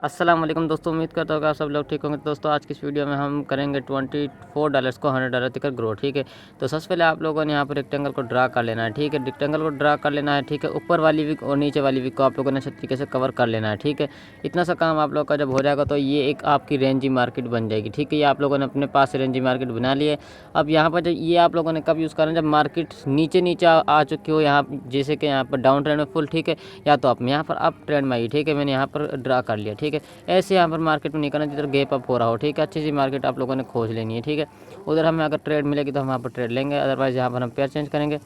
अस्सलाम वालेकुम दोस्तों, उम्मीद करता हूँ कि आप सब लोग ठीक होंगे। तो दोस्तों आज की इस वीडियो में हम करेंगे $24 को $100 तक का ग्रो। ठीक है, तो सबसे पहले आप लोगों ने यहाँ पर रेक्टेंगल को ड्रा कर लेना है। ठीक है, रेक्टेंगल को ड्रा कर लेना है। ठीक है, ऊपर वाली विक और नीचे वाली विक को आप लोगों ने अच्छे तरीके से कवर कर लेना है। ठीक है, इतना सा काम आप लोग का जब हो जाएगा तो ये एक आपकी रेंजी मार्केट बन जाएगी। ठीक है, ये आप लोगों ने अपने पास से रेंजी मार्केट बना ली है। अब यहाँ पर जब ये आप लोगों ने कब यूज़ करना है, जब मार्केट नीचे नीचे आ चुकी हो, यहाँ जैसे कि यहाँ पर डाउन ट्रेंड में फुल। ठीक है, या तो आप यहाँ पर अप ट्रेंड में आइए। ठीक है, मैंने यहाँ पर ड्रा कर लिया। ठीक है, ऐसे यहाँ पर मार्केट में नहीं करना जिधर गैप अप हो रहा हो। ठीक है, अच्छी सी मार्केट आप लोगों ने खोज लेनी है। ठीक है, उधर हमें अगर ट्रेड मिलेगी तो हम वहाँ पर ट्रेड लेंगे, अदरवाइज़ यहाँ पर हम पेयर चेंज करेंगे।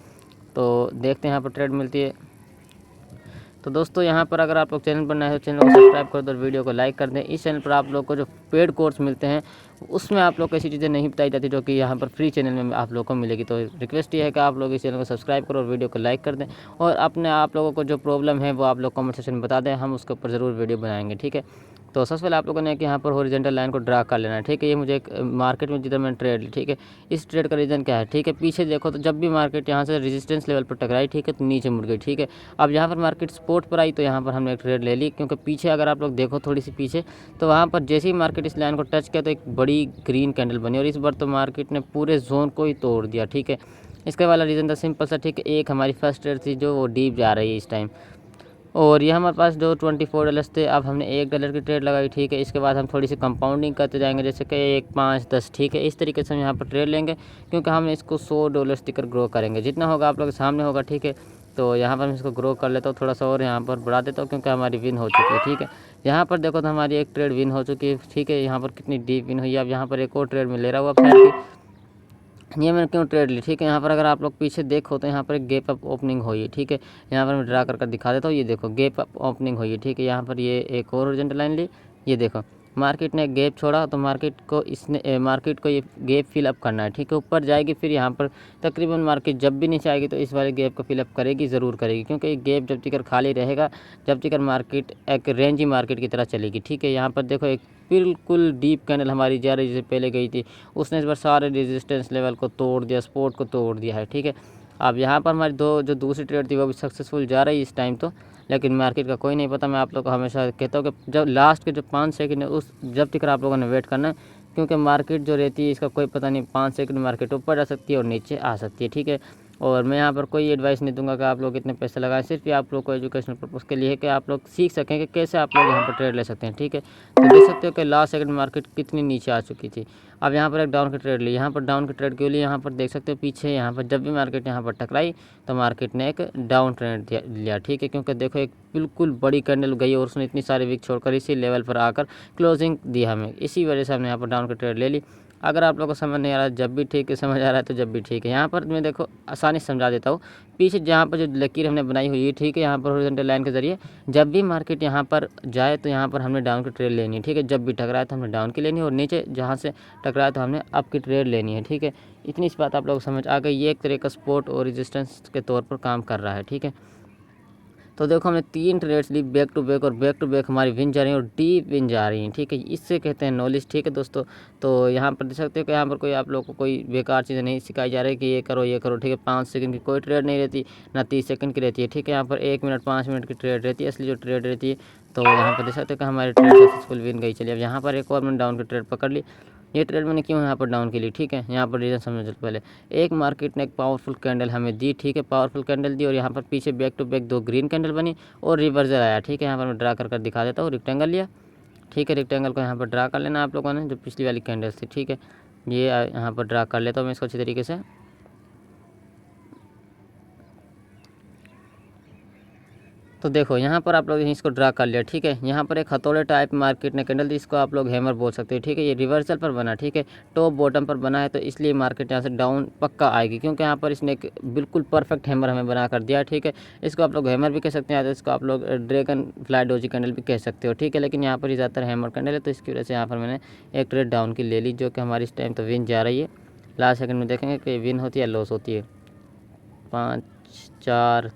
तो देखते हैं यहाँ पर ट्रेड मिलती है। तो दोस्तों यहाँ पर अगर आप लोग चैनल पर नए हो, चैनल को सब्सक्राइब कर दो और वीडियो को लाइक कर दें। इस चैनल पर आप लोग को जो पेड कोर्स मिलते हैं उसमें आप लोग को ऐसी चीज़ें नहीं बताई जाती जो कि यहाँ पर फ्री चैनल में आप लोग को मिलेगी। तो रिक्वेस्ट ये है कि आप लोग इस चैनल को सब्सक्राइब करो और वीडियो को लाइक कर दें, और अपने आप लोगों को जो प्रॉब्लम है वो आप लोग कमेंट सेक्शन में बता दें, हम उसके ऊपर ज़रूर वीडियो बनाएंगे। ठीक है, तो सबसे पहले आप लोगों ने कि यहाँ पर हॉरिजॉन्टल लाइन को ड्रा कर लेना है। ठीक है, ये मुझे एक मार्केट में जिधर मैंने ट्रेड ली। ठीक है, इस ट्रेड का रीज़न क्या है? ठीक है, पीछे देखो तो जब भी मार्केट यहाँ से रेजिस्टेंस लेवल पर टकराई, ठीक है, तो नीचे मुड़ गई। ठीक है, अब यहाँ पर मार्केट सपोर्ट पर आई तो यहाँ पर हमने एक ट्रेड ले ली, क्योंकि पीछे अगर आप लोग देखो थोड़ी सी पीछे, तो वहाँ पर जैसे ही मार्केट इस लाइन को टच किया तो एक बड़ी ग्रीन कैंडल बनी, और इस बार तो मार्केट ने पूरे जोन को ही तोड़ दिया। ठीक है, इसका वाला रीज़न था सिंपल सा। ठीक है, एक हमारी फर्स्ट ट्रेड थी जो वो डीप जा रही है इस टाइम, और ये हमारे पास जो $24 थे, अब हमने $1 की ट्रेड लगाई। ठीक है, इसके बाद हम थोड़ी सी कंपाउंडिंग करते जाएंगे, जैसे कि 1, 5, 10। ठीक है, इस तरीके से हम यहाँ पर ट्रेड लेंगे, क्योंकि हम इसको $100 तक ग्रो करेंगे। जितना होगा आप लोग के सामने होगा। ठीक है, तो यहाँ पर मैं इसको ग्रो कर लेता हूँ थोड़ा सा, और यहाँ पर बढ़ा देता हूँ क्योंकि हमारी विन हो चुकी है। ठीक है, यहाँ पर देखो तो हमारी एक ट्रेड विन हो चुकी है। ठीक है, यहाँ पर कितनी डीप विन हुई है। अब यहाँ पर एक और ट्रेड में ले रहा हुआ फ्रेंड की, ये मैंने क्यों ट्रेड ली। ठीक है, यहाँ पर अगर आप लोग पीछे देखो तो यहाँ पर एक गैप अप ओपनिंग हुई है। ठीक है, यहाँ पर मैं ड्रा कर दिखा देता हूँ। ये देखो गैप अप ओपनिंग हुई है। ठीक है, यहाँ पर ये एक और हॉरिजॉन्टल लाइन ली। ये देखो मार्केट ने गैप छोड़ा तो मार्केट को ये गैप फिलअप करना है। ठीक है, ऊपर जाएगी फिर यहाँ पर तकरीबन मार्केट जब भी नीचे आएगी तो इस वाले गैप को फिलअप करेगी, ज़रूर करेगी, क्योंकि ये गैप जब तक खाली रहेगा जब तक मार्केट एक रेंजी मार्केट की तरह चलेगी। ठीक है, यहाँ पर देखो एक बिल्कुल डीप कैंडल हमारी जा रही जैसे पहले गई थी, उसने इस बार सारे रेजिस्टेंस लेवल को तोड़ दिया, सपोर्ट को तोड़ दिया है। ठीक है, अब यहाँ पर हमारी जो दूसरी ट्रेड थी वो भी सक्सेसफुल जा रही है इस टाइम तो, लेकिन मार्केट का कोई नहीं पता। मैं आप लोग को हमेशा कहता हूँ कि जब लास्ट के जो 5 सेकंड है उस जब तक आप लोगों ने वेट करना है, क्योंकि मार्केट जो रहती है इसका कोई पता नहीं, 5 सेकंड मार्केट ऊपर जा सकती है और नीचे आ सकती है। ठीक है, और मैं यहाँ पर कोई एडवाइस नहीं दूंगा कि आप लोग इतने पैसे लगाएं, सिर्फ ये आप लोग को एजुकेशनल पर्पज़ के लिए है कि आप लोग सीख सकें कि कैसे आप लोग यहाँ पर ट्रेड ले सकते हैं। ठीक है, तो देख सकते हो कि लास्ट सेकंड मार्केट कितनी नीचे आ चुकी थी। अब यहाँ पर एक डाउन की ट्रेड ली, यहाँ पर डाउन की ट्रेड क्यों ली, यहाँ पर देख सकते हो पीछे यहाँ पर जब भी मार्केट यहाँ पर टकराई तो मार्केट ने एक डाउन ट्रेंड लिया। ठीक है, क्योंकि देखो एक बिल्कुल बड़ी कैंडल गई और उसने इतनी सारी विक छोड़कर इसी लेवल पर आकर क्लोजिंग दी हमें, इसी वजह से हमने यहाँ पर डाउन की ट्रेड ले ली। अगर आप लोगों को समझ नहीं आ रहा है, जब भी ठीक है, समझ आ रहा है तो जब भी ठीक है। यहाँ पर मैं देखो आसानी से समझा देता हूँ। पीछे जहाँ पर जो लकीर हमने बनाई हुई है, ठीक है, यहाँ पर हॉरिजॉन्टल लाइन के जरिए जब भी मार्केट यहाँ पर जाए तो यहाँ पर हमने डाउन की ट्रेड लेनी है। ठीक है, जब भी टकराए तो हमने डाउन की लेनी है, और नीचे जहाँ से टकराए तो हमने अप की ट्रेड लेनी है। ठीक है, इतनी इस बात आप लोग समझ आ गई। ये एक तरह का सपोर्ट और रेजिस्टेंस के तौर पर काम कर रहा है। ठीक है, तो देखो हमने 3 ट्रेड्स ली बैक टू बैक, और बैक टू बैक हमारी विन जा रही है और डीप विन जा रही हैं। ठीक है, इससे कहते हैं नॉलेज। ठीक है दोस्तों, तो यहाँ पर देख सकते हो कि यहाँ पर कोई आप लोग को कोई बेकार चीज़ें नहीं सिखाई जा रही कि ये करो ये करो। ठीक है, 5 सेकंड की कोई ट्रेड नहीं रहती, ना 30 सेकंड की रहती है। ठीक है, यहाँ पर 1 मिनट 5 मिनट की ट्रेड रहती है, असली जो ट्रेड रहती है। तो यहाँ पर देख सकते हो कि हमारी ट्रेड सक्सेसफुल विन गई। चलिए अब यहाँ पर एक और मैंने डाउन की ट्रेड पकड़ ली। ये ट्रेड मैंने क्यों यहाँ पर डाउन के लिए, ठीक है, यहाँ पर रीज़न समझ लो पहले। एक मार्केट ने एक पावरफुल कैंडल हमें दी। ठीक है, पावरफुल कैंडल दी, और यहाँ पर पीछे back to back 2 green candle बनी और रिवर्सल आया। ठीक है, यहाँ पर मैं ड्रा कर दिखा देता हूँ। रेक्टेंगल लिया। ठीक है, रेक्टेंगल को यहाँ पर ड्रा कर लेना आप लोगों ने, जो पिछली वाली कैंडल्स थी। ठीक है, ये यहाँ पर ड्रा कर लेता हूँ मैं इसको अच्छी तरीके से। तो देखो यहाँ पर आप लोग इसको ड्रा कर लिया। ठीक है, यहाँ पर एक हथौड़े टाइप मार्केट ने कैंडल दी, इसको आप लोग हैमर बोल सकते हो। ठीक है, ये रिवर्सल पर बना। ठीक है, टॉप बॉटम पर बना है, तो इसलिए मार्केट यहाँ से डाउन पक्का आएगी, क्योंकि यहाँ पर इसने एक बिल्कुल परफेक्ट हैमर हमें बना कर दिया। ठीक है, इसको आप लोग हैमर भी कह सकते हैं, या तो इसको आप लोग ड्रैगन फ्लाई डोजी कैंडल भी कह सकते हो। ठीक है, लेकिन यहाँ पर ही ज़्यादातर हैमर कैंडल है, तो इसकी वजह से यहाँ पर मैंने एक ट्रेड डाउन की ले ली, जो कि हमारी इस टाइम तो विन जा रही है। लास्ट सेकंड में देखेंगे कि विन होती है लॉस होती है। 5, 4,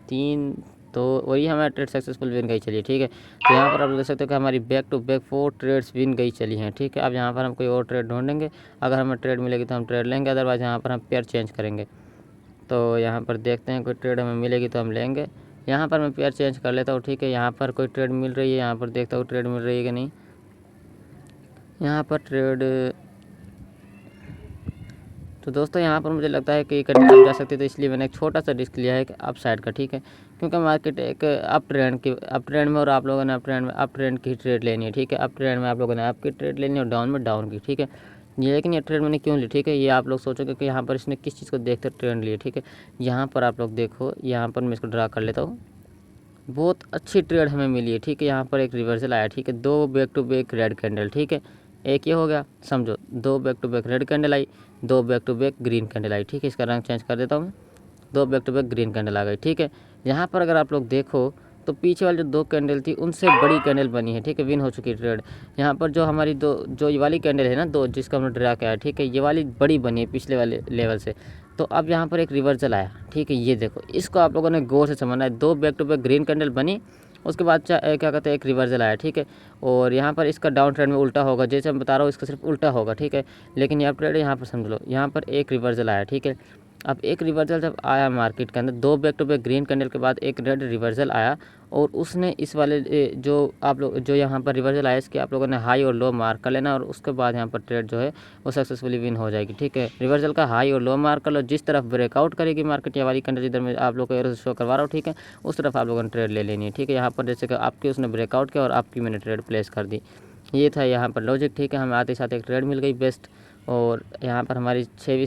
3, तो वही हमारा ट्रेड सक्सेसफुल विन गई चली। ठीक है, तो यहाँ पर आप देख सकते हो कि हमारी back to back 4 trades win गई चली हैं। ठीक है, अब यहाँ पर हम कोई और ट्रेड ढूंढेंगे, अगर हमें ट्रेड मिलेगी तो हम ट्रेड लेंगे, अदरवाइज़ यहाँ पर हम पेयर चेंज करेंगे। तो यहाँ पर देखते हैं कोई ट्रेड हमें मिलेगी तो हम लेंगे। यहाँ पर मैं पेयर चेंज कर लेता हूँ, ठीक है। यहाँ पर कोई ट्रेड मिल रही है, यहाँ पर देखता हूँ ट्रेड मिल रही है कि नहीं। यहाँ पर ट्रेड, तो दोस्तों यहाँ पर मुझे लगता है कि कंडीशन जा सकती है, तो इसलिए मैंने एक छोटा सा रिस्क लिया है कि अप साइड का, ठीक है। क्योंकि मार्केट एक अप ट्रेंड में, और आप लोगों ने अप ट्रेंड की ट्रेड लेनी है, ठीक है। अप ट्रेंड में आप लोगों ने अप की ट्रेड लेनी है और डाउन में डाउन की, ठीक है। ये लेकिन ये ट्रेड मैंने क्यों ली, ठीक है, ये आप लोग सोचोगे कि यहाँ पर इसने किस चीज़ को देखकर ट्रेंड लिया, ठीक है। यहाँ पर आप लोग देखो, यहाँ पर मैं इसको ड्रा कर लेता हूँ। बहुत अच्छी ट्रेड हमें मिली है, ठीक है। यहाँ पर एक रिवर्सल आया, ठीक है, 2 back to back red candle, ठीक है। एक ये हो गया, समझो 2 back to back red candle आई, 2 back to back green candle आई, ठीक है। इसका रंग चेंज कर देता हूँ मैं, 2 back to back green candle आ गई, ठीक है। यहाँ पर अगर आप लोग देखो तो पीछे वाली जो 2 कैंडल थी उनसे बड़ी कैंडल बनी है, ठीक है, विन हो चुकी है ट्रेड। यहाँ पर जो हमारी जो ये वाली कैंडल है ना, 2 जिसका हमने ड्रा किया है, ठीक है, ये वाली बड़ी बनी है पिछले वाले लेवल से। तो अब यहाँ पर एक रिवर्सल आया, ठीक है, ये देखो, इसको आप लोगों ने गौर से समझना है। 2 back to back green candle बनी, उसके बाद क्या कहते हैं, एक रिवर्सल आया, ठीक है। और यहाँ पर इसका डाउन ट्रेंड में उल्टा होगा, जैसे मैं बता रहा हूँ इसका सिर्फ उल्टा होगा, ठीक है। लेकिन ये ट्रेड यहाँ पर समझ लो, यहाँ पर एक रिवर्सल आया, ठीक है। अब एक रिवर्सल जब आया मार्केट के अंदर, 2 back to back green candle के बाद एक रेड रिवर्सल आया, और उसने इस वाले जो आप लोग जो यहाँ पर रिवर्सल आया, इसके आप लोगों ने हाई और लो मार्क कर लेना, और उसके बाद यहाँ पर ट्रेड जो है वो सक्सेसफुली विन हो जाएगी, ठीक है। रिवर्सल का हाई और लो मार्क कर लो, जिस तरफ ब्रेकआउट करेगी मार्केट, ये वाली कैंडल जिधर मैं आप लोग को एरो शो करवा रहा हूँ, ठीक है, उस तरफ आप लोगों ने ट्रेड ले लेनी है, ठीक है। यहाँ पर जैसे कि आपकी उसने ब्रेकआउट किया और आपकी मैंने ट्रेड प्लेस कर दी, ये था यहाँ पर लॉजिक, ठीक है। हमें आते साथ एक ट्रेड मिल गई बेस्ट, और यहाँ पर हमारी 5वीं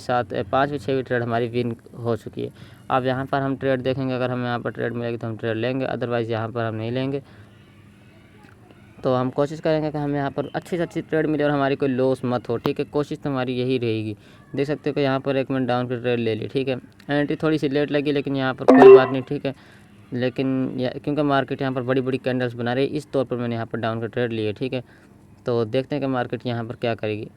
6वीं ट्रेड हमारी विन हो चुकी है। अब यहाँ पर हम ट्रेड देखेंगे, अगर हमें यहाँ पर ट्रेड मिलेगी तो हम ट्रेड लेंगे, अदरवाइज़ यहाँ पर हम नहीं लेंगे। तो हम कोशिश करेंगे कि हमें यहाँ पर अच्छी से अच्छी ट्रेड मिले और हमारी कोई लॉस मत हो, ठीक है। कोशिश तो हमारी यही रहेगी। देख सकते हो कि यहाँ पर एक मैंने डाउन की ट्रेड ले ली, ठीक है। एंट्री थोड़ी सी लेट लगी, लेकिन यहाँ पर कोई बात नहीं, ठीक है। लेकिन क्योंकि मार्केट यहाँ पर बड़ी बड़ी कैंडल्स बना रही है, इस तौर पर मैंने यहाँ पर डाउन की ट्रेड ली है, ठीक है। तो देखते हैं कि मार्केट यहाँ पर क्या करेगी।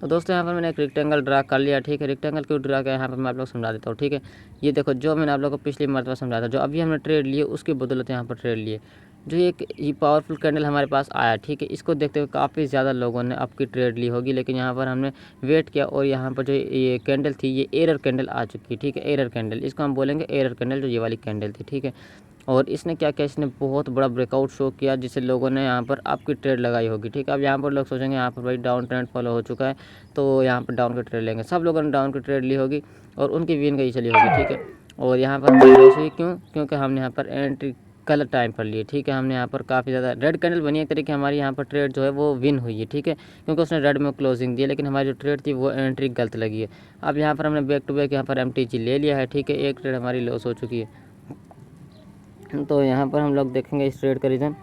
तो दोस्तों यहाँ पर मैंने एक रेक्टेंगल ड्रा कर लिया, ठीक है। रेक्टेंगल क्यों ड्रा किया यहाँ पर मैं आप लोग समझा देता हूँ, ठीक है। ये देखो, जो मैंने आप लोग को पिछली मरतबा समझाया था, जो अभी हमने ट्रेड लिए उसकी बदौलत यहाँ पर ट्रेड लिए, जो एक ये पावरफुल कैंडल हमारे पास आया, ठीक है। इसको देखते हुए काफ़ी ज़्यादा लोगों ने आपकी ट्रेड ली होगी, लेकिन यहाँ पर हमने वेट किया, और यहाँ पर जो ये कैंडल थी ये एरर कैंडल आ चुकी है, ठीक है। एरर कैंडल, इसको हम बोलेंगे एरर कैंडल, जो ये वाली कैंडल थी, ठीक है। और इसने क्या किया, इसने बहुत बड़ा ब्रेकआउट शो किया, जिससे लोगों ने यहाँ पर आपकी ट्रेड लगाई होगी, ठीक है। अब यहाँ पर लोग सोचेंगे यहाँ पर भाई डाउन ट्रेंड फॉलो हो चुका है, तो यहाँ पर डाउन की ट्रेड लेंगे। सब लोगों ने डाउन की ट्रेड ली होगी और उनकी विन गई चली होगी, ठीक है। और यहाँ पर हमारी लॉस हुई, क्यों? क्योंकि हमने यहाँ पर एंट्री गलत टाइम पर लिए, ठीक है। हमने यहाँ पर काफ़ी ज़्यादा रेड कैंडल बनी, एक तरीके हमारी यहाँ पर ट्रेड जो है वो विन हुई है, ठीक है, क्योंकि उसने रेड में क्लोजिंग दी, लेकिन हमारी जो ट्रेड थी वो एंट्री गलत लगी है। अब यहाँ पर हमने बैक टू बैक यहाँ पर MTG ले लिया है, ठीक है। एक ट्रेड हमारी लॉस हो चुकी है। तो यहाँ पर हम लोग देखेंगे इस ट्रेड का रीज़न।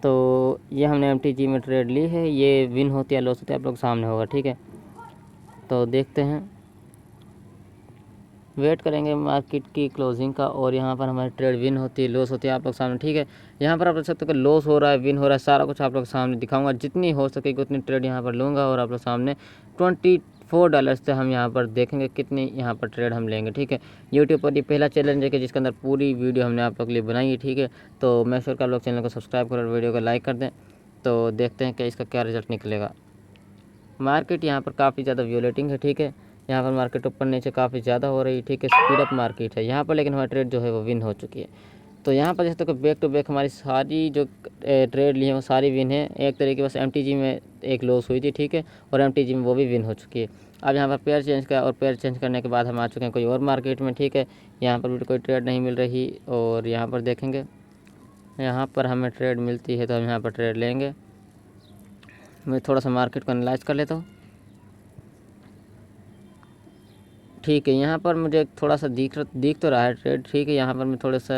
तो ये हमने MTG में ट्रेड ली है, ये विन होती है लॉस होती है आप लोग सामने होगा, ठीक है। तो देखते हैं, वेट करेंगे मार्केट की क्लोजिंग का, और यहाँ पर हमारी ट्रेड विन होती है लॉस होती है आप लोग सामने, ठीक है। यहाँ पर आप देख सकते हो कि लॉस हो रहा है, विन हो रहा है, सारा कुछ आप लोग सामने दिखाऊंगा। जितनी हो सकेगी उतनी ट्रेड यहाँ पर लूँगा, और आप लोग सामने $24 से हम यहाँ पर देखेंगे कितनी यहाँ पर ट्रेड हम लेंगे, ठीक है। यूट्यूब पर ये पहला चैलेंज है कि जिसके अंदर पूरी वीडियो हमने आप लोग के लिए बनाई है, ठीक है। तो मैं श्योर कि आप लोग चैनल को सब्सक्राइब करें और वीडियो को लाइक कर दें। तो देखते हैं कि इसका क्या रिजल्ट निकलेगा। मार्केट यहाँ पर काफ़ी ज़्यादा व्यूलेटिंग है, ठीक है। यहाँ पर मार्केट ऊपर नीचे काफ़ी ज़्यादा हो रही है, ठीक है। स्पीड अप मार्केट है यहाँ पर, लेकिन हमारी ट्रेड जो है वो विन हो चुकी है। तो यहाँ पर जैसे तो बैक टू बैक हमारी सारी जो ट्रेड ली है वो सारी विन है। एक तरीके बस MTG में एक लॉस हुई थी, ठीक है, और MTG में वो भी विन हो चुकी है। अब यहाँ पर पेयर चेंज किया, और पेयर चेंज करने के बाद हम आ चुके हैं कोई और मार्केट में, ठीक है। यहाँ पर भी कोई ट्रेड नहीं मिल रही, और यहाँ पर देखेंगे, यहाँ पर हमें ट्रेड मिलती है तो हम यहाँ पर ट्रेड लेंगे। मैं थोड़ा सा मार्केट को एनालाइज कर लेता हूँ, ठीक है। यहाँ पर मुझे थोड़ा सा दिख तो रहा है ट्रेड, ठीक है। यहाँ पर मैं थोड़ा सा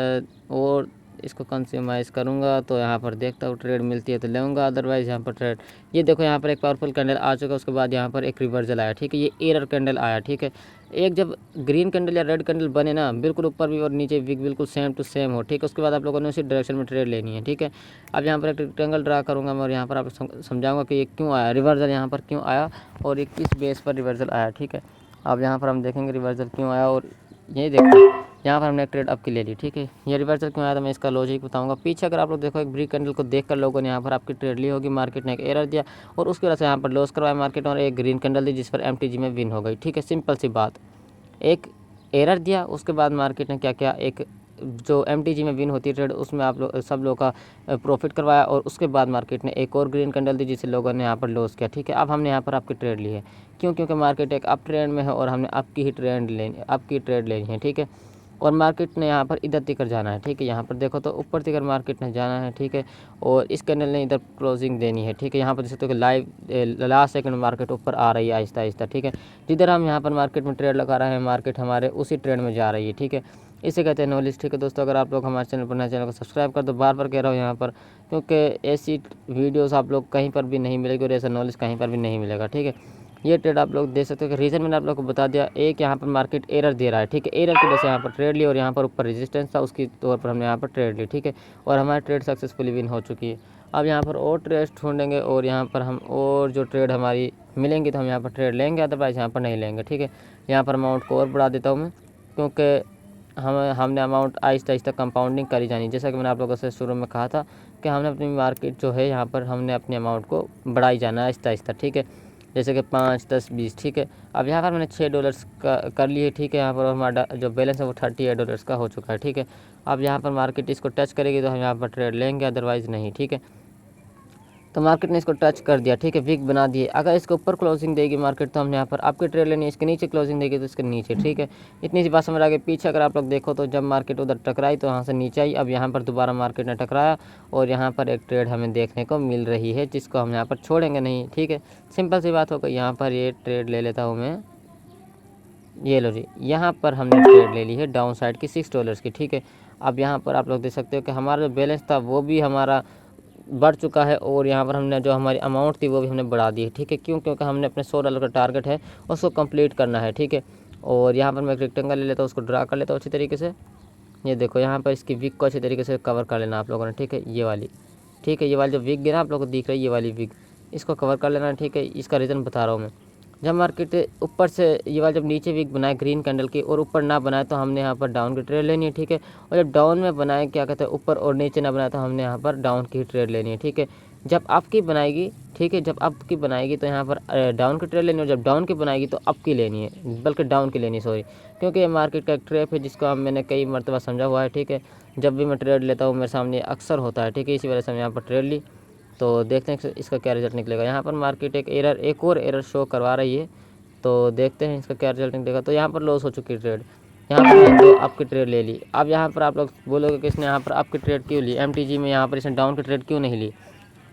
और इसको कंज्यूमाइज़ करूँगा, तो यहाँ पर देखता हूँ ट्रेड मिलती है तो लूँगा, अदरवाइज़ यहाँ पर ट्रेड, ये देखो यहाँ पर एक पावरफुल कैंडल आ चुका है, उसके बाद यहाँ पर एक रिवर्सल आया, ठीक है। ये एरर कैंडल आया, ठीक है। एक जब ग्रीन कैंडल या रेड कैंडल बने ना, बिल्कुल ऊपर भी और नीचे भी बिल्कुल सेम टू सेम हो, ठीक है, उसके बाद आप लोगों ने उसी डायरेक्शन में ट्रेड लेनी है, ठीक है। अब यहाँ पर एक रेक्टेंगल ड्रा करूँगा मैं, और यहाँ पर आप समझाऊँगा कि ये क्यों आया रिवर्सल, यहाँ पर क्यों आया और ये किस बेस पर रिवर्सल आया, ठीक है। अब यहाँ पर हम देखेंगे रिवर्सल क्यों आया, और ये देखो यहाँ पर हमने एक ट्रेड आपकी ले ली, ठीक है। ये रिवर्सल क्यों आया था मैं इसका लॉजिक बताऊंगा। पीछे अगर आप लोग देखो एक ब्रेक कैंडल को देखकर लोगों ने यहाँ पर आपकी ट्रेड ली होगी, मार्केट ने एक एरर दिया और उसकी वजह से यहाँ पर लॉस करवाया मार्केट, और एक ग्रीन कैंडल दी जिस पर MTG में विन हो गई, ठीक है। सिंपल सी बात, एक एरर दिया, उसके बाद मार्केट ने क्या किया, एक जो MTG में विन होती है ट्रेड उसमें आप लोग सब लोगों का प्रॉफिट करवाया, और उसके बाद मार्केट ने एक और ग्रीन कैंडल दी जिससे लोगों ने यहाँ पर लॉस किया, ठीक है। अब हमने यहाँ पर आपकी ट्रेड ली है, क्यों? क्योंकि मार्केट एक अप ट्रेंड में है और हमने आपकी ट्रेड लेनी है, ठीक है। और मार्केट ने यहाँ पर इधर तिकर जाना है, ठीक है। यहाँ पर देखो तो ऊपर तिकर मार्केट ने जाना है, ठीक है। और इस कैंडल ने इधर क्लोजिंग देनी है, ठीक है। यहाँ पर देख सकते हो कि लाइव लास्ट सेकंड मार्केट ऊपर आ रही है आहिस्ता आहिस्ता, ठीक है। जिधर हम यहाँ पर मार्केट में ट्रेड लगा रहे हैं मार्केट हमारे उसी ट्रेड में जा रही है, ठीक है। इसे कहते हैं नॉलेज, ठीक है दोस्तों। अगर आप लोग हमारे चैनल पर नए, चैनल को सब्सक्राइब कर दो, बार बार कह रहा हूँ यहाँ पर, क्योंकि ऐसी वीडियोस आप लोग कहीं पर भी नहीं मिलेगी और ऐसा नॉलेज कहीं पर भी नहीं मिलेगा, ठीक है। ये ट्रेड आप लोग देख सकते हो कि रीज़न मैंने आप लोग को बता दिया। एक यहाँ पर मार्केट एरर दे रहा है, ठीक है। एरर की वजह से यहाँ पर ट्रेड ली और यहाँ पर ऊपर रेजिस्टेंस था, उसकी तौर पर हमने यहाँ पर ट्रेड ली, ठीक है। और हमारी ट्रेड सक्सेसफुली विन हो चुकी है। अब यहाँ पर और ट्रेड ढूंढेंगे और यहाँ पर हम और जो ट्रेड हमारी मिलेंगी तो हम यहाँ पर ट्रेड लेंगे, अदरवाइज़ यहाँ पर नहीं लेंगे, ठीक है। यहाँ पर अमाउंट को और बढ़ा देता हूँ मैं, क्योंकि हमने अमाउंट आहिस्ता आहिस्ता कंपाउंडिंग करी जानी। जैसा कि मैंने आप लोगों से शुरू में कहा था कि हमने अपनी मार्केट जो है यहाँ पर हमने अपनी अमाउंट को बढ़ाई जाना है आहिस्ता आहिस्ता, ठीक है। जैसे कि 5, 10, 20, ठीक है। अब यहाँ पर मैंने $6 का कर लिए, ठीक है। यहाँ पर हमारा जो बैलेंस है वो $38 का हो चुका है, ठीक है। अब यहाँ पर मार्केट इसको टच करेगी तो हम यहाँ पर ट्रेड लेंगे, अदरवाइज़ नहीं, ठीक है। तो मार्केट ने इसको टच कर दिया, ठीक है, वीक बना दिए। अगर इसके ऊपर क्लोजिंग देगी मार्केट तो हमने यहाँ पर आपकी ट्रेड लेनी है, इसके नीचे क्लोजिंग देगी तो इसके नीचे, ठीक है। इतनी सी बात समझ आ गई। पीछे अगर आप लोग देखो तो जब मार्केट उधर टकराई तो यहाँ से नीचे आई, अब यहाँ पर दोबारा मार्केट ने टकराया और यहाँ पर एक ट्रेड हमें देखने को मिल रही है जिसको हम यहाँ पर छोड़ेंगे नहीं, ठीक है। सिंपल सी बात होगा। यहाँ पर ये ट्रेड ले लेता हूँ मैं, ये लो जी, यहाँ पर हमने ट्रेड ले ली है डाउन साइड की $6 की, ठीक है। अब यहाँ पर आप लोग देख सकते हो कि हमारा जो बैलेंस था वो भी हमारा बढ़ चुका है और यहाँ पर हमने जो हमारी अमाउंट थी वो भी हमने बढ़ा दी है, ठीक है। क्यों? क्योंकि हमने अपने $100 का टारगेट है उसको कंप्लीट करना है, ठीक है। और यहाँ पर मैं एक रेक्टेंगल ले लेता हूँ, उसको ड्रा कर लेता हूँ अच्छी तरीके से। ये देखो यहाँ पर इसकी विग को अच्छी तरीके से कवर कर लेना आप लोगों ने, ठीक है। ये वाली, ठीक है, ये वाली जो विग है ना आप लोगों को दिख रही है, ये वाली विग, इसको कवर कर लेना, ठीक है। इसका रीज़न बता रहा हूँ मैं। जब मार्केट ऊपर से ये वाला जब नीचे वीक बनाए ग्रीन कैंडल की और ऊपर ना बनाए तो हमने यहाँ पर डाउन की ट्रेड लेनी है, ठीक है। और जब डाउन में बनाए क्या कहते हैं ऊपर और नीचे ना बनाए तो हमने यहाँ पर डाउन की ट्रेड लेनी है, ठीक है। जब आपकी बनाएगी, ठीक है, जब आपकी बनाएगी तो यहाँ पर डाउन की ट्रेड लेनी है, और जब डाउन की बनाएगी तो अप की लेनी है, बल्कि डाउन की लेनी, सॉरी। क्योंकि ये मार्केट का एक ट्रैप है जिसको मैंने कई मरतबा समझा हुआ है, ठीक है। जब भी मैं ट्रेड लेता हूँ मेरे सामने अक्सर होता है, ठीक है। इसी वजह से मैं यहाँ पर ट्रेड ली। तो देखते हैं इसका क्या रिजल्ट निकलेगा। यहाँ पर मार्केट एक और एरर शो करवा रही है, तो देखते हैं इसका क्या रिजल्ट निकलेगा। तो यहाँ पर लॉस हो चुकी है ट्रेड, यहाँ पर मैंने तो आपकी ट्रेड ले ली। अब यहाँ पर आप लोग बोलोगे कि इसने यहाँ पर आपकी ट्रेड क्यों ली, MTG में यहाँ पर इसने डाउन की ट्रेड क्यों नहीं ली।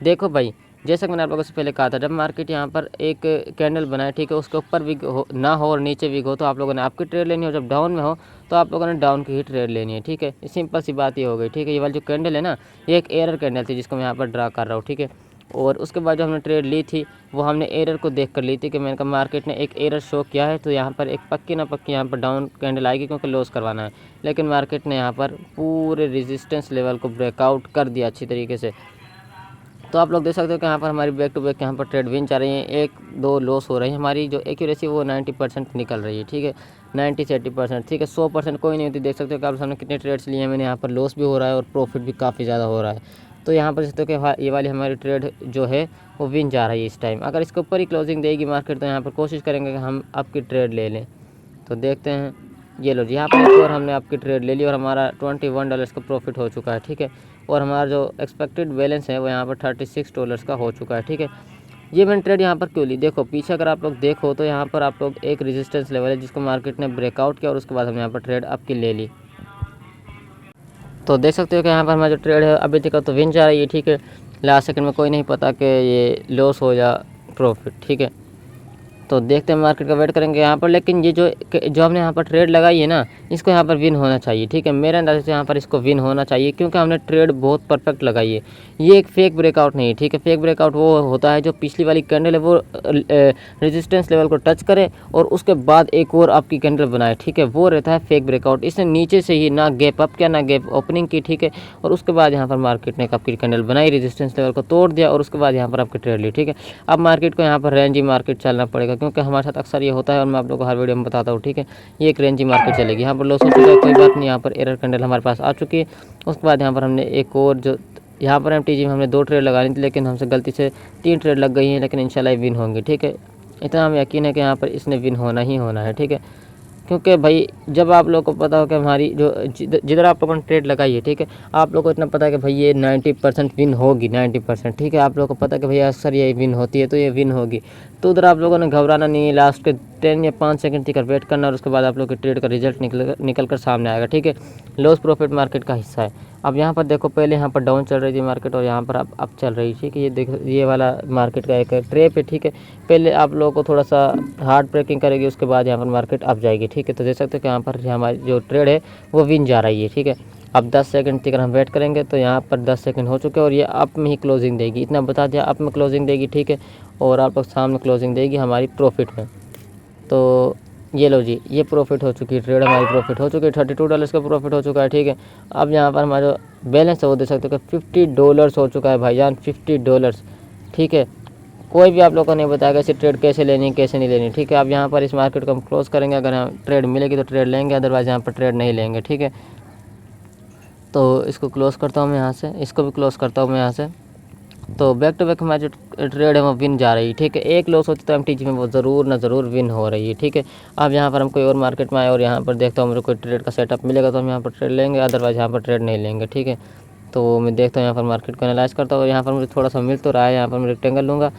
देखो भाई, जैसा कि मैंने आप लोगों से पहले कहा था, जब मार्केट यहाँ पर एक कैंडल बनाए, ठीक है, उसके ऊपर विग ना हो और नीचे विग हो तो आप लोगों ने आपकी ट्रेड लेनी है, और जब डाउन में हो तो आप लोगों ने डाउन की ही ट्रेड लेनी है, ठीक है। सिंपल सी बात ये हो गई, ठीक है। ये वाली जो कैंडल है ना, ये एक एरर कैंडल थी जिसको मैं यहाँ पर ड्रा कर रहा हूँ, ठीक है। और उसके बाद जो हमने ट्रेड ली थी वो हमने एरर को देख कर ली थी कि मैंने कहा मार्केट ने एक एरर शो किया है तो यहाँ पर एक पक्की ना पक्की यहाँ पर डाउन कैंडल आएगी क्योंकि लॉस करवाना है। लेकिन मार्केट ने यहाँ पर पूरे रेजिस्टेंस लेवल को ब्रेकआउट कर दिया अच्छी तरीके से। तो आप लोग देख सकते हो कि यहाँ पर हमारी बैक टू बैक यहाँ पर ट्रेड विन जा रही है, 1-2 लॉस हो रही है। हमारी जो एक्यूरेसी वो 90% निकल रही है, ठीक है, 90 से 80%, ठीक है। 100% कोई नहीं होती। देख सकते हो कि आप सामने कितने ट्रेड्स लिए हैं मैंने, यहाँ पर लॉस भी हो रहा है और प्रॉफिट भी काफ़ी ज़्यादा हो रहा है। तो यहाँ पर देख सकते हो कि ये वाली हमारी ट्रेड जो है वो विन जा रही है इस टाइम। अगर इसके ऊपर ही क्लोजिंग देगी मार्केट तो यहाँ पर कोशिश करेंगे कि हम आपकी ट्रेड ले लें। तो देखते हैं, ये लो जी, यहाँ पर एक और हमने आपकी ट्रेड ले ली और हमारा $21 का प्रॉफिट हो चुका है, ठीक है। और हमारा जो एक्सपेक्टेड बैलेंस है वो यहाँ पर $36 का हो चुका है, ठीक है। ये मैंने ट्रेड यहाँ पर क्यों ली, देखो पीछे अगर आप लोग देखो तो यहाँ पर आप लोग एक रेजिस्टेंस लेवल है जिसको मार्केट ने ब्रेकआउट किया और उसके बाद हमने यहाँ पर ट्रेड आपकी ले ली। तो देख सकते हो कि यहाँ पर हमारा जो ट्रेड है अभी तक तो विन जा रही है, ठीक है। लास्ट सेकंड में कोई नहीं पता कि ये लॉस हो या प्रॉफिट, ठीक है। तो देखते हैं, मार्केट का वेट करेंगे यहाँ पर। लेकिन ये जो हमने यहाँ पर ट्रेड लगाई है ना, इसको यहाँ पर विन होना चाहिए, ठीक है। मेरे अंदाज़ से यहाँ पर इसको विन होना चाहिए क्योंकि हमने ट्रेड बहुत परफेक्ट लगाई है। ये एक फेक ब्रेकआउट नहीं है, ठीक है। फेक ब्रेकआउट वो होता है जो पिछली वाली कैंडल है वो रेजिस्टेंस लेवल को टच करे और उसके बाद एक और आपकी कैंडल बनाए, ठीक है, वो रहता है फेक ब्रेकआउट। इसने नीचे से ही ना गैप अप किया ना गैप ओपनिंग की, ठीक है। और उसके बाद यहाँ पर मार्केट ने आपकी कैंडल बनाई, रेजिस्टेंस लेवल को तोड़ दिया और उसके बाद यहाँ पर आपकी ट्रेड ली, ठीक है। अब मार्केट को यहाँ पर रेंज ही मार्केट चलना पड़ेगा क्योंकि हमारे साथ अक्सर ये होता है और मैं आप लोगों को हर वीडियो में बताता हूँ, ठीक है। ये एक रेंज मार्केट चलेगी, यहाँ पर लॉस हो चुका है, कोई बात नहीं। यहाँ पर एरर कैंडल हमारे पास आ चुकी है। उसके बाद यहाँ पर हमने एक और जो यहाँ पर MTG में हमने 2 ट्रेड लगानी थी, लेकिन हमसे गलती से 3 ट्रेड लग गई हैं, लेकिन इंशाल्लाह विन होंगी, ठीक है। इतना हमें यकीन है कि यहाँ पर इसने विन होना ही होना है, ठीक है। क्योंकि भाई जब आप लोगों को पता हो कि हमारी जो जिधर आप लोगों ने ट्रेड लगाई है, ठीक है, आप लोगों को इतना पता है कि भाई ये 90% विन होगी, 90%, ठीक है। आप लोगों को पता है कि भैया अक्सर ये विन होती है, तो ये विन होगी। तो उधर आप लोगों ने घबराना नहीं है, लास्ट के 10 या 5 सेकंड तक वेट करना और उसके बाद आप लोग के ट्रेड का रिजल्ट निकल कर सामने आएगा, ठीक है। लॉस प्रॉफिट मार्केट का हिस्सा है। अब यहाँ पर देखो, पहले यहाँ पर डाउन चल रही थी मार्केट और यहाँ पर अब चल रही है, ठीक है। ये देखो, ये वाला मार्केट का एक ट्रेप है, ठीक है। पहले आप लोगों को थोड़ा सा हार्ड ब्रेकिंग करेगी, उसके बाद यहाँ पर मार्केट अप जाएगी, ठीक है। तो देख सकते हो कि यहाँ पर हमारी जो ट्रेड है वो विन जा रही है, ठीक है। अब 10 सेकंड तक हम वेट करेंगे, तो यहाँ पर 10 सेकंड हो चुके हैं और ये अप में ही क्लोजिंग देगी, इतना बता दिया, अप में क्लोजिंग देगी, ठीक है। और आप लोग सामने क्लोजिंग देगी हमारी प्रॉफिट में। तो ये लो जी, ये प्रॉफिट हो चुकी है, ट्रेड हमारी प्रॉफिट हो चुकी है, $32 का प्रॉफिट हो चुका है, ठीक है। अब यहाँ पर हमारा जो बैलेंस है वो देख सकते हो कि $50 हो चुका है भाईजान, $50, ठीक है। कोई भी आप लोगों को नहीं बताएगा इसे ट्रेड कैसे लेनी कैसे नहीं लेनी, ठीक है। अब यहाँ पर इस मार्केट को हम क्लोज करेंगे, अगर हम ट्रेड मिलेगी तो ट्रेड लेंगे, अदरवाइज़ यहाँ पर ट्रेड नहीं लेंगे, ठीक है। तो इसको क्लोज़ करता हूँ मैं यहाँ से, इसको भी क्लोज़ करता हूँ मैं यहाँ से। तो बैक टू बैक हमारी जो ट्रेड है वो विन जा रही है, ठीक है। एक लॉस होती तो MTG में वो ज़रूर ना ज़रूर विन हो रही है, ठीक है। अब यहाँ पर हम कोई और मार्केट में आए और यहाँ पर देखता हूँ मुझे कोई ट्रेड का सेटअप मिलेगा तो हम यहाँ पर ट्रेड लेंगे, अदरवाइज़ यहाँ पर ट्रेड नहीं लेंगे, ठीक है। तो मैं देखता हूँ यहाँ पर मार्केट को एनालाइज करता हूँ और यहाँ पर मुझे थोड़ा सा मिल तो रहा है। यहाँ पर मैं रेक्टेंगल लूँगा,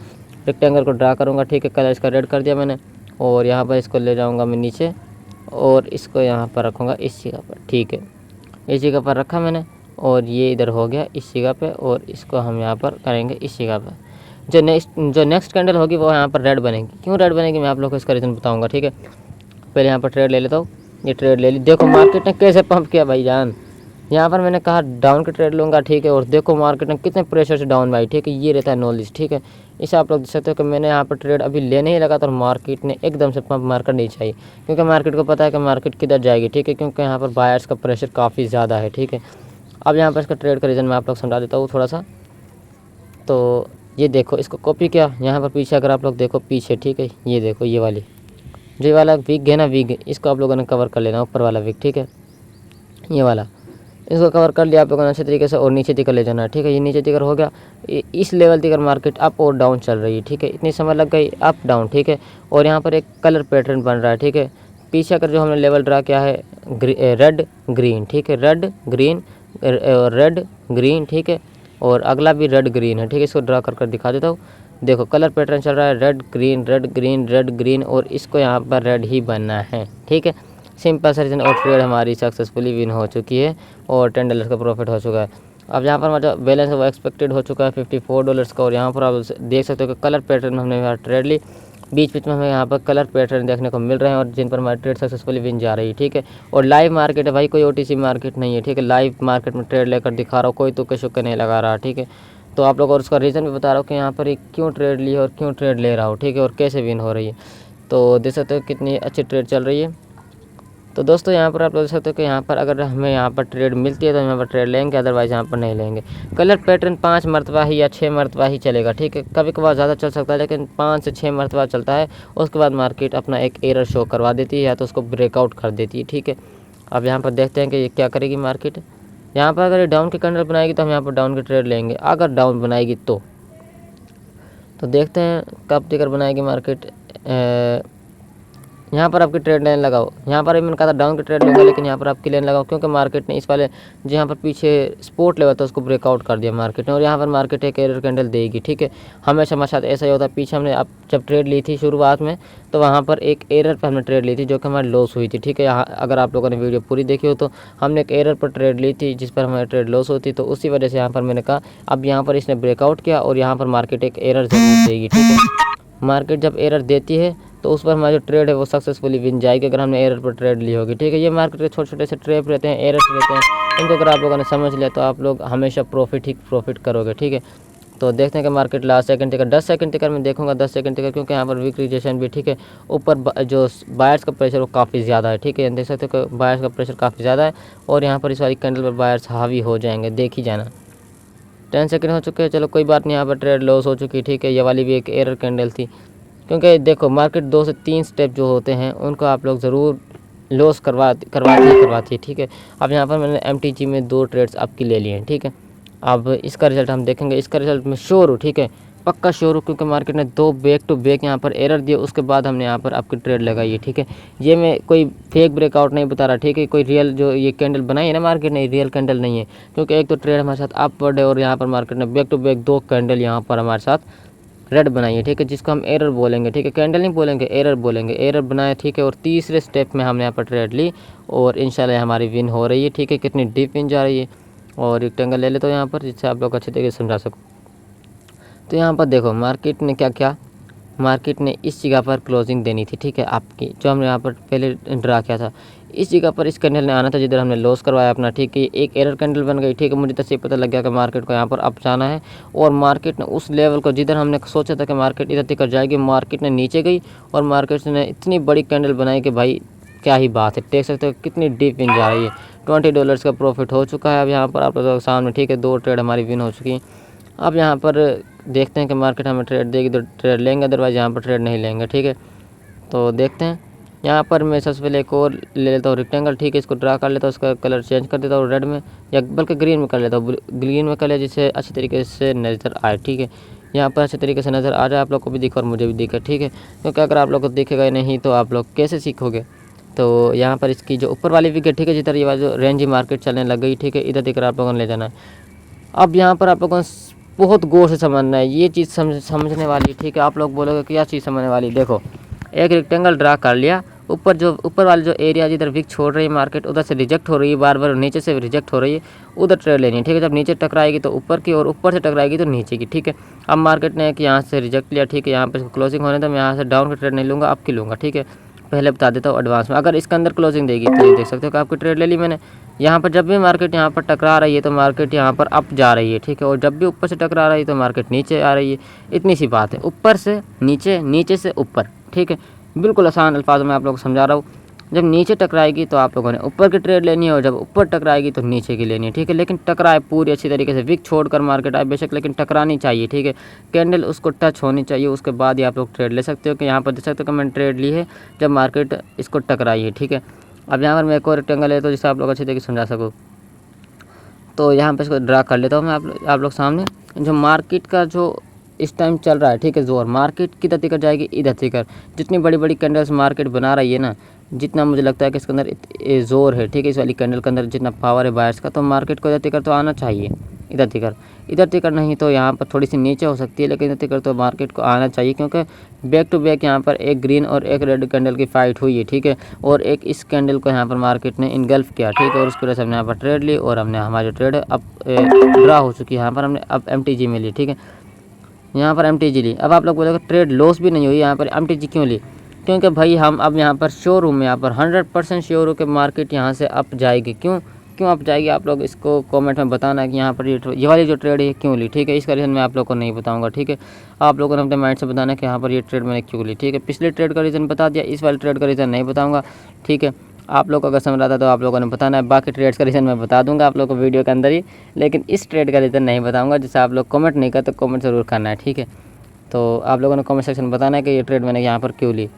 रेक्टेंगल को ड्रा करूँगा, ठीक है। कलर इसका रेड कर दिया मैंने और यहाँ पर इसको ले जाऊँगा मैं नीचे और इसको यहाँ पर रखूँगा इस जगह पर, ठीक है। इस जगह पर रखा मैंने और ये इधर हो गया इस जगह पे और इसको हम यहाँ पर करेंगे इस जगह पे। जो नेक्स्ट कैंडल होगी वो यहाँ पर रेड बनेगी। क्यों रेड बनेगी मैं आप लोग को इसका रीज़न बताऊँगा, ठीक है। पहले यहाँ पर ट्रेड ले लेता हूँ, ये ट्रेड ले ली। देखो मार्केट ने कैसे पंप किया भाईजान, यहाँ पर मैंने कहा डाउन के ट्रेड लूँगा, ठीक है। और देखो मार्केट ने कितने प्रेशर से डाउन भाई, ठीक है। ये रहता है नॉलेज, ठीक है। इसे आप लोग देख सकते हो कि मैंने यहाँ पर ट्रेड अभी लेने ही लगा तो मार्केट ने एकदम से पंप मारकर नीचे आई, क्योंकि मार्केट को पता है कि मार्केट किधर जाएगी, ठीक है। क्योंकि यहाँ पर बायर्स का प्रेशर काफ़ी ज़्यादा है, ठीक है। अब यहाँ पर इसका ट्रेड का रीज़न मैं आप लोग समझा देता हूँ थोड़ा सा। तो ये देखो, इसको कॉपी किया, यहाँ पर पीछे अगर आप लोग देखो पीछे, ठीक है। ये देखो ये वाली जो वाला विग है ना, विग, इसको आप लोगों ने कवर कर लेना, ऊपर वाला विग, ठीक है। ये वाला इसको कवर कर लिया आप लोगों ने अच्छे तरीके से और नीचे तक ले जाना है, ठीक है। ये नीचे तक हो गया, इस लेवल तक मार्केट अप और डाउन चल रही है, ठीक है। इतनी समय लग गई अप डाउन, ठीक है। और यहाँ पर एक कलर पैटर्न बन रहा है, ठीक है। पीछे अगर जो हमने लेवल ड्रा किया है रेड ग्रीन, ठीक है, रेड ग्रीन रेड ग्रीन, ठीक है। और अगला भी रेड ग्रीन है, ठीक है। इसको ड्रा कर दिखा देता हूँ। देखो कलर पैटर्न चल रहा है red green red green red green और इसको यहाँ पर रेड ही बनना है, ठीक है। सिंपल सा रीज़न। और ट्रेड हमारी सक्सेसफुली विन हो चुकी है और $10 का प्रॉफिट हो चुका है। अब यहाँ पर हमारा बैलेंस है वो एक्सपेक्टेड हो चुका है $54 का। और यहाँ पर आप देख सकते हो कि कलर पैटर्न हमने यहाँ ट्रेड ली, बीच बीच में हमें यहाँ पर कलर पैटर्न देखने को मिल रहे हैं और जिन पर हमारी ट्रेड सक्सेसफुली विन जा रही है, ठीक है। और लाइव मार्केट है भाई, कोई OTC मार्केट नहीं है, ठीक है। लाइव मार्केट में ट्रेड लेकर दिखा रहा हूँ, कोई तुक्के शुक्के नहीं लगा रहा, ठीक है। तो आप लोग और उसका रीज़न भी बता रहा हूँ कि यहाँ पर क्यों ट्रेड ली है और क्यों ट्रेड ले रहा हूँ, ठीक है। और कैसे विन हो रही है, तो देख सकते हो कितनी अच्छी ट्रेड चल रही है। तो दोस्तों यहाँ पर आप देख सकते हो कि यहाँ पर अगर हमें यहाँ पर ट्रेड मिलती है तो यहाँ पर ट्रेड लेंगे, अदरवाइज़ यहाँ पर नहीं लेंगे। कलर पैटर्न 5 मरतबा ही या 6 मरतबा ही चलेगा, ठीक है। कभी कभार ज़्यादा चल सकता है लेकिन 5 से 6 मरतबा चलता है। उसके बाद मार्केट अपना एक एरर शो करवा देती है या तो उसको ब्रेकआउट कर देती है, ठीक है। अब यहाँ पर देखते हैं कि ये क्या करेगी मार्केट। यहाँ पर अगर ये डाउन की कैंडल बनाएगी तो हम यहाँ पर डाउन की ट्रेड लेंगे, अगर डाउन बनाएगी तो देखते हैं कब तक बनाएगी मार्केट। यहाँ पर आपकी ट्रेड लाइन लगाओ। यहाँ पर मैंने कहा था डाउन की ट्रेड लूँगा, लेकिन यहाँ पर आपकी लाइन लगाओ क्योंकि मार्केट ने इस वाले जो यहाँ पर पीछे सपोर्ट लेवल था उसको ब्रेकआउट कर दिया मार्केट ने। और यहाँ पर मार्केट एक एरर कैंडल देगी, ठीक है। हमेशा हमारे साथ ऐसा ही होता है। पीछे हमने आप जब ट्रेड ली थी शुरुआत में तो वहाँ पर एक एरर पर हमने ट्रेड ली थी जो कि हमारी लॉस हुई थी, ठीक है। यहाँ अगर आप लोगों ने वीडियो पूरी देखी हो तो हमने एक एरर पर ट्रेड ली थी जिस पर हमारी ट्रेड लॉस होती, तो उसी वजह से यहाँ पर मैंने कहा अब यहाँ पर इसने ब्रेकआउट किया और यहाँ पर मार्केट एक एरर जरूर देगी, ठीक है। मार्केट जब एरर देती है तो उस पर हमारा जो ट्रेड है वो सक्सेसफुली विन जाएगी अगर हमने एरर पर ट्रेड ली होगी, ठीक है। ये मार्केट के छोटे छोटे से ट्रैप रहते हैं, एरर्स रहते हैं, इनको अगर आप लोगों ने समझ लिया तो आप लोग हमेशा प्रॉफिट करोगे, ठीक है। तो देखते हैं कि मार्केट लास्ट सेकंड तक 10 सेकंड तक मैं देखूंगा 10 सेकंड तक, क्योंकि यहाँ पर वीक रिजेक्शन भी, ठीक है। ऊपर जो बायर्स का प्रेशर वो काफ़ी ज़्यादा है, ठीक है। देख सकते हो कि बायर्स का प्रेशर काफ़ी ज़्यादा है और यहाँ पर इस वाली कैंडल पर बायर्स हावी हो जाएंगे, देख ही जाना। 10 सेकंड हो चुके हैं, चलो कोई बात नहीं। यहाँ पर ट्रेड लॉस हो चुकी है, ठीक है। ये वाली भी एक एरर कैंडल थी क्योंकि देखो मार्केट 2 से 3 स्टेप जो होते हैं उनको आप लोग ज़रूर लॉस करवाती है, ठीक है। अब यहाँ पर मैंने MTG में 2 ट्रेड्स आपकी ले लिए हैं, ठीक है। अब इसका रिज़ल्ट हम देखेंगे, इसका रिज़ल्ट मैं श्योर हूँ, ठीक है, पक्का श्योर हूँ, क्योंकि मार्केट ने 2 बैक टू बैक यहाँ पर एरर दिए, उसके बाद हमने यहाँ पर आपकी ट्रेड लगाई है, ठीक है। ये मैं कोई फेक ब्रेकआउट नहीं बता रहा, ठीक है, कोई रियल जो ये कैंडल बनाई है ना मार्केट ने, रियल कैंडल नहीं है, क्योंकि एक तो ट्रेड हमारे साथ अपवर्ड है और यहाँ पर मार्केट ने बैक टू बैक 2 कैंडल यहाँ पर हमारे साथ रेड बनाई है, ठीक है, जिसको हम एरर बोलेंगे, ठीक है, कैंडल नहीं बोलेंगे, एरर बोलेंगे, एरर बनाए, ठीक है। और तीसरे स्टेप में हमने यहाँ पर ट्रेड ली और इंशाल्लाह हमारी विन हो रही है, ठीक है। कितनी डीप विन जा रही है, और रेक्टेंगल ले लेते हो यहाँ पर, जिससे आप लोग अच्छे तरीके से समझा सको। तो यहाँ पर देखो मार्केट ने क्या किया, मार्केट ने इस जगह पर क्लोजिंग देनी थी, ठीक है, आपकी जो हमने यहाँ पर पहले ड्रा किया था, इस जगह पर इस कैंडल ने आना था जिधर हमने लॉस करवाया अपना, ठीक है। एक एरर कैंडल बन गई, ठीक है। मुझे तब से पता लग गया कि मार्केट को यहाँ पर अप जाना है, और मार्केट ने उस लेवल को जिधर हमने सोचा था कि मार्केट इधर तक जाएगी, मार्केट ने नीचे गई और मार्केट ने इतनी बड़ी कैंडल बनाई कि भाई क्या ही बात है, देख सकते हो कितनी डीप विन जा रही है। $20 का प्रॉफिट हो चुका है अब यहाँ पर आप लोगों के सामने, ठीक है। 2 ट्रेड हमारी विन हो चुकी हैं। अब यहाँ पर देखते हैं कि मार्केट हमें ट्रेड देगी तो ट्रेड लेंगे, अदरवाइज़ यहाँ पर ट्रेड नहीं लेंगे, ठीक है। तो देखते हैं, यहाँ पर मैं सबसे पहले एक और ले लेता हूँ रेक्टेंगल, ठीक है। इसको ड्रा कर लेता हूँ, उसका कलर चेंज कर देता हूँ रेड में, या बल्कि ग्रीन में कर लेता हूँ, ग्रीन में कर लिया जिससे अच्छी तरीके से नज़र आए, ठीक है। यहाँ पर अच्छे तरीके से नज़र आ जाए, आप लोग को भी दिखे और मुझे भी दिखे, ठीक है। क्योंकि अगर आप लोग को दिखेगा नहीं तो आप लोग कैसे सीखोगे। तो यहाँ पर इसकी जो ऊपर वाली विकेट, ठीक है, जिधर ये जो रेंज मार्केट चलने लग गई, ठीक है, इधर दिख रहा आप लोगों ने ले जाना है। अब यहाँ पर आप लोगों को बहुत गौर से समझना है, ये चीज़ समझने वाली, ठीक है। आप लोग बोलोगे क्या चीज़ समझने वाली, देखो एक रेक्टेंगल ड्रा कर लिया, ऊपर वाले जो एरिया जिधर विक छोड़ रही है मार्केट, उधर से रिजेक्ट हो रही है, बार बार नीचे से रिजेक्ट हो रही है, उधर ट्रेड लेनी है, ठीक है। जब नीचे टकराएगी तो ऊपर की, और ऊपर से टकराएगी तो नीचे की, ठीक है। अब मार्केट ने एक यहाँ से रिजेक्ट लिया, ठीक है, यहाँ पर क्लोजिंग होने तो मैं यहाँ से डाउन का ट्रेड नहीं लूँगा, अप की लूँगा, ठीक है। पहले बता देता हूँ एडवांस में, अगर इसके अंदर क्लोजिंग देगी तो ये देख सकते हो कि आपकी ट्रेड ले ली मैंने। यहाँ पर जब भी मार्केट यहाँ पर टकरा रही है तो मार्केट यहाँ पर अप जा रही है, ठीक है, और जब भी ऊपर से टकरा रही है तो मार्केट नीचे आ रही है। इतनी सी बात है, ऊपर से नीचे, नीचे से ऊपर, ठीक है। बिल्कुल आसान अल्फाजों में आप लोगों को समझा रहा हूँ। जब नीचे टकराएगी तो आप लोगों ने ऊपर की ट्रेड लेनी है, और जब ऊपर टकराएगी तो नीचे की लेनी है, ठीक है। लेकिन टकराए पूरी अच्छी तरीके से, विक छोड़कर मार्केट आए बेशक, लेकिन टकरानी चाहिए, ठीक है। कैंडल उसको टच होनी चाहिए, उसके बाद ही आप लोग ट्रेड ले सकते हो। कि यहाँ पर देख सकते हो कि मैंने ट्रेड ली है जब मार्केट इसको टकराई है, ठीक है। अब यहाँ पर मैं एक और रेक्टेंगल है तो जिससे आप लोग अच्छी तरीके से समझा सकूँ, तो यहाँ पर इसको ड्रा कर लेता हूँ मैं आप लोग सामने। जो मार्केट का जो इस टाइम चल रहा है, ठीक है, जोर मार्केट किधर तक जाएगी, इधर तक। जितनी बड़ी बड़ी कैंडल्स मार्केट बना रही है ना, जितना मुझे लगता है कि इसके अंदर जोर है, ठीक है, इस वाली कैंडल के अंदर जितना पावर है बायर्स का, तो मार्केट को इधर तक तो आना चाहिए, इधर तक नहीं तो यहाँ पर थोड़ी सी नीचे हो सकती है, लेकिन इधर तक तो मार्केट को आना चाहिए, क्योंकि बैक टू बैक यहाँ पर एक ग्रीन और एक रेड कैंडल की फाइट हुई है, ठीक है। और एक इस कैंडल को यहाँ पर मार्केट ने इनगल्फ किया, ठीक है, और उसकी वजह से हमने यहाँ पर ट्रेड ली, और हमने हमारी ट्रेड अब ड्रा हो चुकी है। यहाँ पर हमने अब MTG में ली, ठीक है, यहाँ पर MTG ली। अब आप लोग बोलोगे ट्रेड लॉस भी नहीं हुई, यहाँ पर MTG क्यों ली, क्योंकि भाई हम अब यहाँ पर श्योर हूँ, मैं यहाँ पर 100% श्योर हूँ कि मार्केट यहाँ से अप जाएगी। क्यों अप जाएगी, आप लोग इसको कमेंट में बताना है कि यहाँ पर ये वाली जो ट्रेड है क्यों ली, ठीक है। इसका रीज़न मैं आप लोग को नहीं बताऊँगा, ठीक है। आप लोगों ने अपने माइंड से बताना है कि यहाँ पर ये ट्रेड मैंने क्यों ली, ठीक है। पिछले ट्रेड का रीज़न बता दिया, इस वाली ट्रेड का रीज़न नहीं बताऊँगा, ठीक है। आप लोग को अगर समझ आता तो आप लोगों ने बताना है, बाकी ट्रेड्स का रीज़न मैं बता दूंगा आप लोग को वीडियो के अंदर ही, लेकिन इस ट्रेड का रीज़न नहीं बताऊँगा। जैसे आप लोग कमेंट नहीं करते, कमेंट ज़रूर करना है, ठीक है। तो आप लोगों ने कमेंट सेक्शन में बताना है कि ये ट्रेड मैंने यहाँ पर क्यों ली।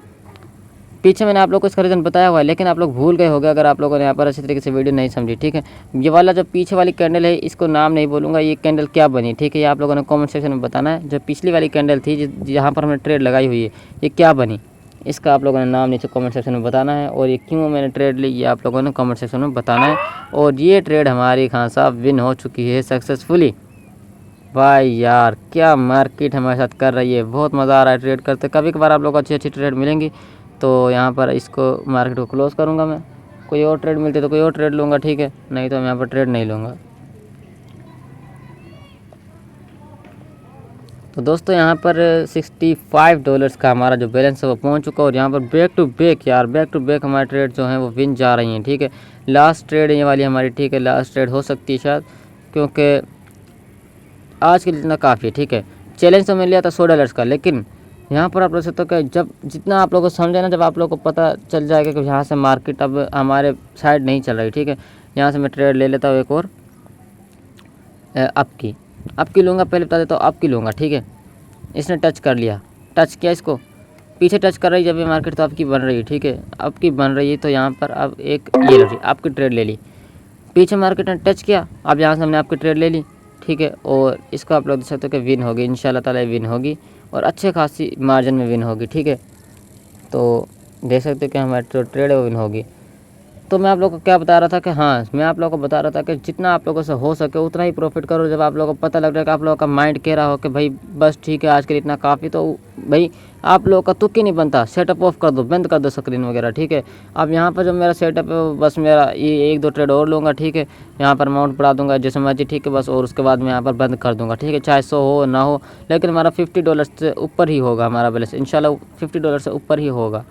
पीछे मैंने आप लोग को इसका रीज़न बताया हुआ है, लेकिन आप लोग भूल गए होंगे अगर आप लोगों ने यहाँ पर अच्छी तरीके से वीडियो नहीं समझी, ठीक है। ये वाला जो पीछे वाली कैंडल है, इसको नाम नहीं बोलूँगा, ये कैंडल क्या बनी, ठीक है, ये आप लोगों ने कमेंट सेक्शन में बताना है। जो पिछली वाली कैंडल थी जहाँ पर हमने ट्रेड लगाई हुई है, ये क्या बनी, इसका आप लोगों ने नाम नीचे कमेंट सेक्शन में बताना है, और ये क्यों मैंने ट्रेड ली ये आप लोगों ने कमेंट सेक्शन में बताना है। और ये ट्रेड हमारी खान साहब विन हो चुकी है सक्सेसफुली। भाई यार क्या मार्केट हमारे साथ कर रही है, बहुत मज़ा आ रहा है ट्रेड करते। कभी कभार आप लोग को अच्छी अच्छी ट्रेड मिलेंगी, तो यहाँ पर इसको मार्केट को क्लोज़ करूँगा मैं। कोई और ट्रेड मिलती है तो कोई और ट्रेड लूँगा, ठीक है, नहीं तो मैं यहाँ पर ट्रेड नहीं लूँगा। तो दोस्तों यहाँ पर $65 का हमारा जो बैलेंस है वो पहुँच चुका है, और यहाँ पर बैक टू बैक हमारे ट्रेड जो हैं वो विन जा रही हैं, ठीक है। लास्ट ट्रेड ये वाली हमारी, ठीक है, लास्ट ट्रेड हो सकती है शायद, क्योंकि आज के लिए इतना काफ़ी है, ठीक है। चैलेंज तो मैंने लिया था $100 का, लेकिन यहाँ पर आप लोग सकते हो कि जब जितना आप लोगों को समझे ना, जब आप लोगों को पता चल जाएगा कि यहाँ से मार्केट अब हमारे साइड नहीं चल रही, ठीक है। यहाँ से मैं ट्रेड ले लेता हूँ एक और अप की लूँगा, पहले बता देता हूँ अप की लूँगा, ठीक है। इसने टच कर लिया, टच किया इसको, पीछे टच कर रही जब ये मार्केट तो आपकी बन रही है, ठीक है, आपकी बन रही है। तो यहाँ पर अब एक ये लो आपकी ट्रेड ले ली, पीछे मार्केट ने टच किया, अब यहाँ से हमने आपकी ट्रेड ले ली, ठीक है। और इसको आप लोग देख सकते हो कि विन होगी, इंशाल्लाह ताला विन होगी और अच्छे खासी मार्जिन में विन होगी, ठीक है। तो देख सकते हो कि हमारी जो ट्रेड है वो विन होगी। तो मैं आप लोगों को क्या बता रहा था कि हाँ, मैं आप लोगों को बता रहा था कि जितना आप लोगों से हो सके उतना ही प्रॉफिट करो। जब आप लोगों को पता लग रहा है कि आप लोगों का माइंड कह रहा हो कि भाई बस ठीक है आज के लिए इतना काफ़ी, तो भाई आप लोगों का तुक ही नहीं बनता, सेटअप ऑफ कर दो, बंद कर दो स्क्रीन वगैरह, ठीक है। अब यहाँ पर जो मेरा सेटअप है बस मेरा ये 1-2 ट्रेड और लूँगा, ठीक है। यहाँ पर अमाउंट बढ़ा दूँगा जैसे मर्जी, ठीक है, बस। और उसके बाद मैं यहाँ पर बंद कर दूँगा, ठीक है, चाहे 100 हो ना हो, लेकिन हमारा $50 से ऊपर ही होगा हमारा बैलेंस, इंशाल्लाह $50 से ऊपर ही होगा।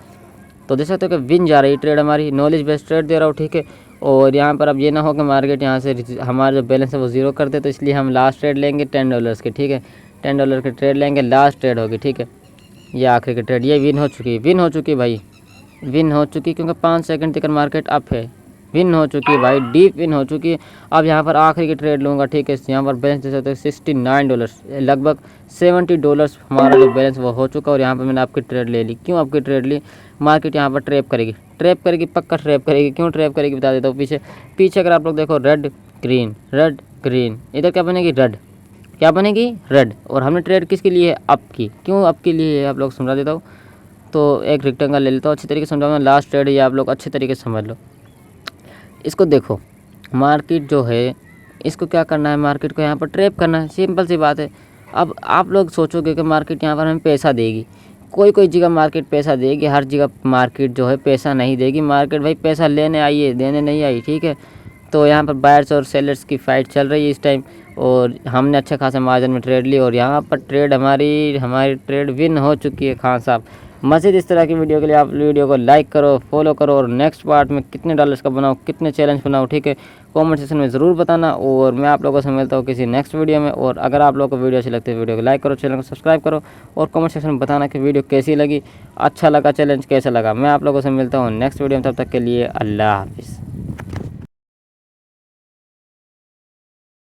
तो देख सकते हो कि विन जा रही है ट्रेड हमारी, नॉलेज बेस्ड ट्रेड दे रहा हूँ, ठीक है। और यहाँ पर अब ये ना हो कि मार्केट यहाँ से हमारा जो बैलेंस है वो ज़ीरो कर दे, तो इसलिए हम लास्ट ट्रेड लेंगे $10 की, ठीक है। $10 की ट्रेड लेंगे, लास्ट ट्रेड होगी, ठीक है। ये आखिरी की ट्रेड, ये विन हो चुकी है, विन हो चुकी है भाई, विन हो चुकी, क्योंकि 5 सेकंड तक मार्केट अप है, विन हो चुकी है भाई, डीप विन हो चुकी है। अब यहाँ पर आखिरी की ट्रेड लूँगा, ठीक है। यहाँ पर बैलेंस दे सकते हो $69, लगभग $70 हमारा जो बैलेंस वो हो चुका। और यहाँ पर मैंने आपकी ट्रेड ले ली। क्यों आपकी ट्रेड ली? मार्केट यहाँ पर ट्रैप करेगी, ट्रैप करेगी, पक्का ट्रैप करेगी। क्यों ट्रैप करेगी बता देता हूँ। पीछे अगर आप लोग देखो, रेड ग्रीन, इधर क्या बनेगी? रेड, क्या बनेगी? रेड। और हमने ट्रेड किसके लिए है? अप की। क्यों अप के लिए है आप लोग समझा देता हूँ। तो एक रेक्टेंगल ले लेता हूँ, अच्छी तरीके से समझाऊंगा। लास्ट ट्रेड ये आप लोग अच्छे तरीके से समझ लो। इसको देखो, मार्केट जो है इसको क्या करना है, मार्केट को यहाँ पर ट्रैप करना है, सिंपल सी बात है। अब आप लोग सोचोगे कि मार्केट यहाँ पर हमें पैसा देगी, कोई जगह मार्केट पैसा देगी, हर जगह मार्केट जो है पैसा नहीं देगी। मार्केट भाई पैसा लेने आई है, देने नहीं आई, ठीक है। तो यहाँ पर बायर्स और सेलर्स की फ़ाइट चल रही है इस टाइम, और हमने अच्छे खासे मार्जिन में ट्रेड ली, और यहाँ पर ट्रेड हमारी ट्रेड विन हो चुकी है खान साहब। मज़ीद इस तरह की वीडियो के लिए आप वीडियो को लाइक करो, फॉलो करो, और नेक्स्ट पार्ट में कितने डॉलर्स का बनाओ, कितने चैलेंज बनाओ, ठीक है, कमेंट सेक्शन में ज़रूर बताना। और मैं आप लोगों से मिलता हूँ किसी नेक्स्ट वीडियो में। और अगर आप लोगों को वीडियो अच्छी लगती है, वीडियो को लाइक करो, चैनल को सब्सक्राइब करो, और कमेंट सेक्शन में बताना कि वीडियो कैसी लगी, अच्छा लगा, चैलेंज कैसा लगा। मैं आप लोगों से मिलता हूँ नेक्स्ट वीडियो में, तब तक के लिए अल्लाह हाफिज़।